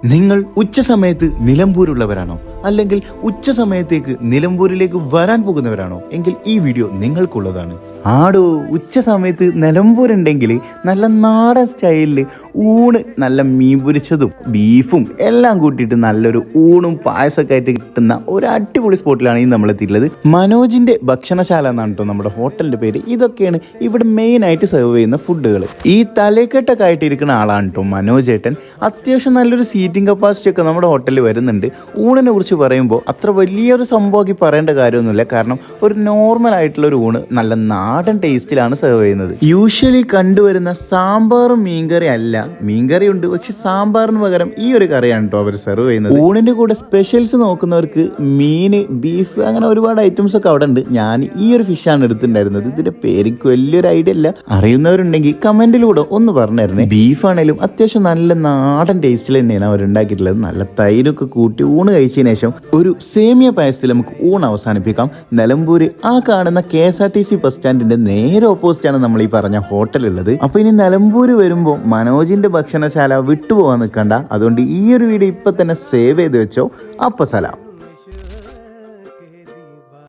നിങ്ങൾ ഉച്ച സമയത്ത് നിലമ്പൂരുള്ളവരാണോ അല്ലെങ്കിൽ ഉച്ച സമയത്തേക്ക് നിലമ്പൂരിലേക്ക് വരാൻ പോകുന്നവരാണോ എങ്കിൽ ഈ വീഡിയോ നിങ്ങൾക്കുള്ളതാണ്. ആടോ, ഉച്ച സമയത്ത് നിലമ്പൂരുണ്ടെങ്കിൽ നല്ല നാടൻ സ്റ്റൈലില് ഊണ്, നല്ല മീൻ പൊരിച്ചതും ബീഫും എല്ലാം കൂട്ടിയിട്ട് നല്ലൊരു ഊണും പായസമൊക്കെ ആയിട്ട് കിട്ടുന്ന ഒരു അടിപൊളി സ്പോട്ടിലാണ് ഈ നമ്മളെത്തിയിട്ടുള്ളത്. മനോജിന്റെ ഭക്ഷണശാല എന്നാണ് കേട്ടോ നമ്മുടെ ഹോട്ടലിന്റെ പേര്. ഇതൊക്കെയാണ് ഇവിടെ മെയിൻ ആയിട്ട് സെർവ് ചെയ്യുന്ന ഫുഡുകൾ. ഈ തലേക്കെട്ടൊക്കെ ആയിട്ട് ഇരിക്കുന്ന ആളാണ് കേട്ടോ മനോജ് ഏട്ടൻ. അത്യാവശ്യം നല്ലൊരു സീറ്റിംഗ് കപ്പാസിറ്റി ഒക്കെ നമ്മുടെ ഹോട്ടലിൽ വരുന്നുണ്ട്. ഊണിനെ കുറിച്ച് പറയുമ്പോൾ അത്ര വലിയൊരു സംഭവമാക്കി പറയേണ്ട കാര്യമൊന്നുമില്ല. കാരണം ഒരു നോർമൽ ആയിട്ടുള്ള ഒരു ഊണ് നല്ല നാടൻ ടേസ്റ്റിലാണ് സെർവ് ചെയ്യുന്നത്. യൂഷ്വലി കണ്ടുവരുന്ന സാമ്പാറും മീൻകറി അല്ല, മീൻകറി ഉണ്ട്, പക്ഷെ സാമ്പാറിന് പകരം ഈ ഒരു കറിയാണ് കേട്ടോ അവർ സെർവ് ചെയ്യുന്നത്. ഊണിന്റെ കൂടെ സ്പെഷ്യൽസ് നോക്കുന്നവർക്ക് മീന്, ബീഫ്, അങ്ങനെ ഒരുപാട് ഐറ്റംസ് ഒക്കെ അവിടെ ഉണ്ട്. ഞാൻ ഈ ഒരു ഫിഷാണ് എടുത്തിട്ടുണ്ടായിരുന്നത്. ഇതിന്റെ പേരിക്ക് വലിയൊരു ഐഡിയ ഇല്ല, അറിയുന്നവരുണ്ടെങ്കിൽ കമന്റിലൂടെ ഒന്ന് പറഞ്ഞായിരുന്നേ. ബീഫ് ആണെങ്കിലും അത്യാവശ്യം നല്ല നാടൻ ടേസ്റ്റിൽ തന്നെയാണ് അവർ ഉണ്ടാക്കിയിട്ടുള്ളത്. നല്ല തൈരൊക്കെ കൂട്ടി ഊണ് കഴിച്ചതിന് ശേഷം ഒരു സേമിയ പായസത്തിൽ നമുക്ക് ഊണ് അവസാനിപ്പിക്കാം. നിലമ്പൂര് ആ കാണുന്ന KSRTC ബസ് സ്റ്റാൻഡിന്റെ നേരെ ഓപ്പോസിറ്റ് ആണ് നമ്മൾ ഈ പറഞ്ഞ ഹോട്ടൽ ഉള്ളത്. അപ്പൊ ഇനി നിലമ്പൂര് വരുമ്പോൾ മനോജിന്റെ ഭക്ഷണശാല വിട്ടുപോകാൻ നിൽക്കണ്ട. അതുകൊണ്ട് ഈ ഒരു വീഡിയോ ഇപ്പൊ തന്നെ സേവ് ചെയ്ത് വെച്ചോ. അപ്പൊ സലാം.